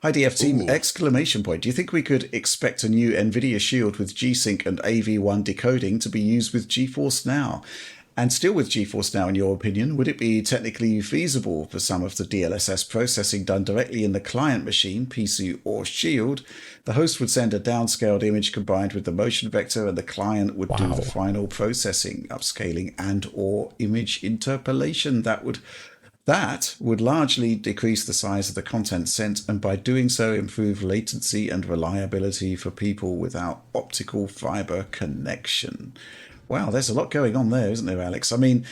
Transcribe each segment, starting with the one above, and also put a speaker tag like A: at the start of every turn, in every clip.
A: Hi DFT,
B: Ooh.
A: exclamation point. Do you think we could expect a new Nvidia Shield with G-Sync and AV1 decoding to be used with GeForce Now? And still with GeForce Now, in your opinion, would it be technically feasible for some of the DLSS processing done directly in the client machine, PC or Shield? The host would send a downscaled image combined with the motion vector, and the client would do the
C: Wow.
A: final processing, upscaling, and or image interpolation. That would largely decrease the size of the content sent, and by doing so improve latency and reliability for people without optical fiber connection. Wow, there's a lot going on there, isn't there, Alex? I mean,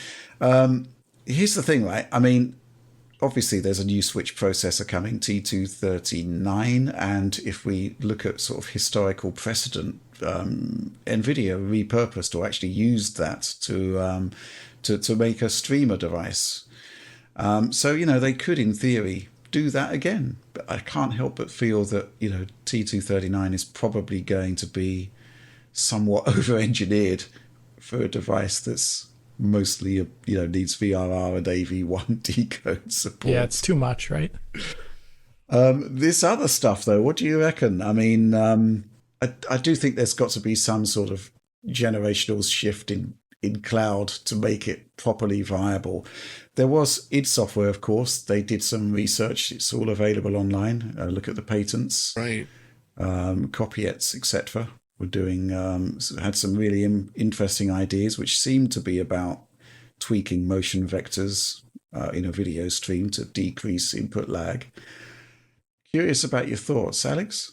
A: here's the thing, right? I mean, obviously there's a new switch processor coming, T239, and if we look at sort of historical precedent, Nvidia repurposed or actually used that to make a streamer device. So, they could, in theory, do that again. But I can't help but feel that, T239 is probably going to be somewhat over-engineered for a device that's mostly, needs VRR and AV1 decode support.
C: Yeah, it's too much, right?
A: This other stuff, though, what do you reckon? I mean, I do think there's got to be some sort of generational shift in cloud to make it properly viable. There was id Software, of course. They did some research. It's all available online. Look at the patents,
B: Right.
A: Copiettes, etc. Were doing had some really interesting ideas, which seemed to be about tweaking motion vectors in a video stream to decrease input lag. Curious about your thoughts, Alex?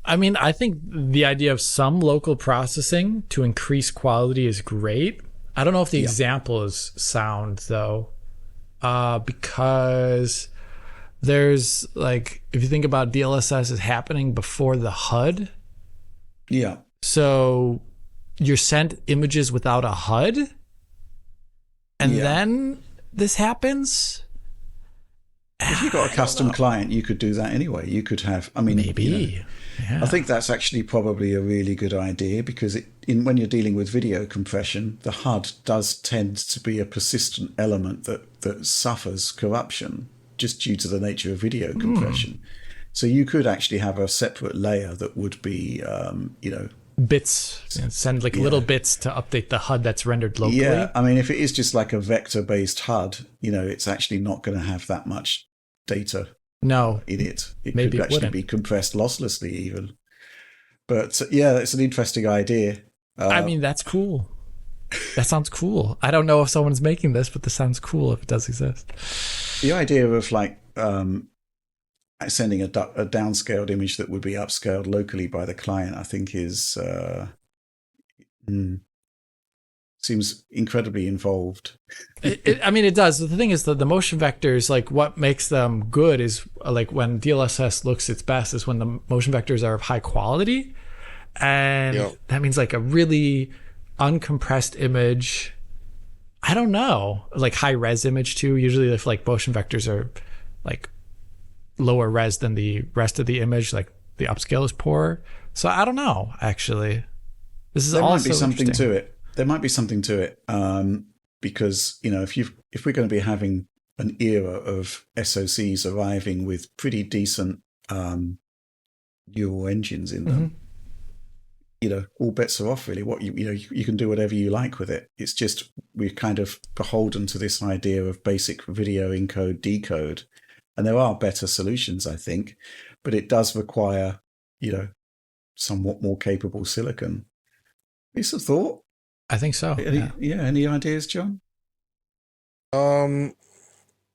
C: I mean, I think the idea of some local processing to increase quality is great. I don't know if the example is sound, though, because there's like, if you think about DLSS is happening before the HUD.
A: Yeah.
C: So you're sent images without a HUD, and then this happens.
A: If you've got a custom client, you could do that anyway. You could have, I mean,
C: Maybe. Yeah.
A: I think that's actually probably a really good idea because when you're dealing with video compression, the HUD does tend to be a persistent element that suffers corruption just due to the nature of video compression. So you could actually have a separate layer that would be,
C: bits, send like little bits to update the HUD that's rendered locally.
A: Yeah, I mean, if it is just like a vector-based HUD, it's actually not going to have that much data
C: No,
A: in it. It
C: maybe
A: could
C: it
A: actually
C: wouldn't.
A: be compressed losslessly even. But yeah, that's an interesting idea.
C: I mean, that's cool. That sounds cool. I don't know if someone's making this, but this sounds cool if it does exist.
A: The idea of like sending a downscaled image that would be upscaled locally by the client, I think is seems incredibly involved.
C: I mean, it does. The thing is that the motion vectors, like what makes them good is like when DLSS looks its best is when the motion vectors are of high quality. And that means like a really uncompressed image. I don't know, like high res image too. Usually if like motion vectors are like lower res than the rest of the image, like the upscale is poor. So I don't know, actually. This is
A: There
C: also
A: might be something
C: interesting.
A: to it. There might be something to it because if we're going to be having an era of SoCs arriving with pretty decent neural engines in them, all bets are off really. What you can do whatever you like with it. It's just we're kind of beholden to this idea of basic video encode decode, and there are better solutions, I think, but it does require somewhat more capable silicon. It's a thought.
C: I think so.
A: Any ideas, John?
B: I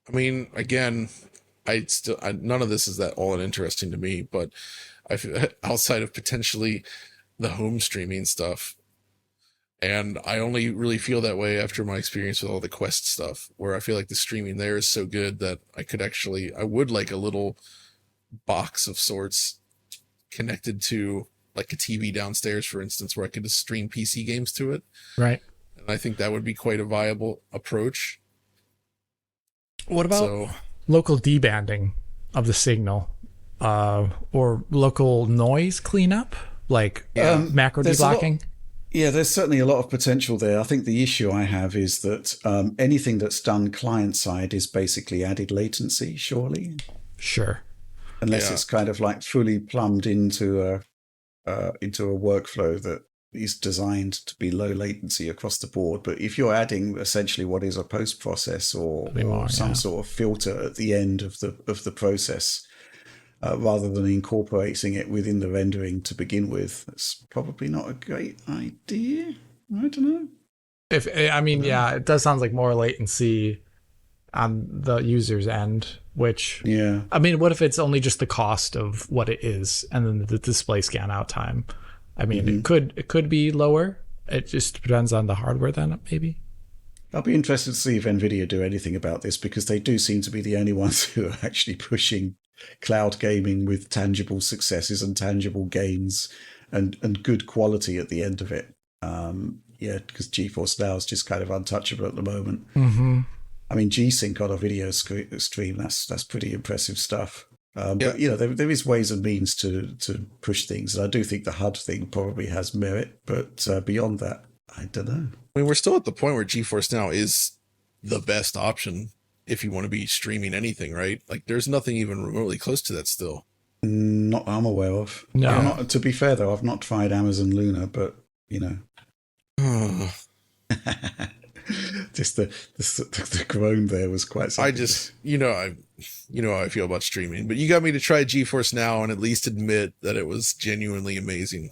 B: mean, again, none of this is that all that interesting to me, but I feel, outside of potentially the home streaming stuff, and I only really feel that way after my experience with all the Quest stuff, where I feel like the streaming there is so good that I would like a little box of sorts connected to like a TV downstairs, for instance, where I could just stream PC games to it.
C: Right.
B: And I think that would be quite a viable approach.
C: What about local debanding of the signal or local noise cleanup, like macro deblocking?
A: There's certainly a lot of potential there. I think the issue I have is that anything that's done client side is basically added latency, surely.
C: Sure.
A: unless
B: Yeah.
A: it's kind of like fully plumbed into a workflow that is designed to be low latency across the board. But if you're adding essentially what is a post process or some sort of filter at the end of the process, rather than incorporating it within the rendering to begin with, that's probably not a great idea. I don't know.
C: It does sound like more latency on the user's end, which,
A: yeah.
C: I mean, what if it's only just the cost of what it is and then the display scan out time? I mean, it could be lower. It just depends on the hardware then, maybe.
A: I'll be interested to see if Nvidia do anything about this, because they do seem to be the only ones who are actually pushing cloud gaming with tangible successes and tangible gains and good quality at the end of it. Because GeForce Now is just kind of untouchable at the moment.
C: Mm-hmm.
A: I mean, G-Sync on a video stream, that's pretty impressive stuff. But, there is ways and means to push things. And I do think the HUD thing probably has merit. But beyond that, I don't know.
B: I mean, we're still at the point where GeForce Now is the best option if you want to be streaming anything, right? Like, there's nothing even remotely close to that still.
A: Not I'm aware of.
C: No.
A: To be fair, though, I've not tried Amazon Luna, but, just the groan there was quite something.
B: I just, how I feel about streaming, but you got me to try GeForce Now and at least admit that it was genuinely amazing.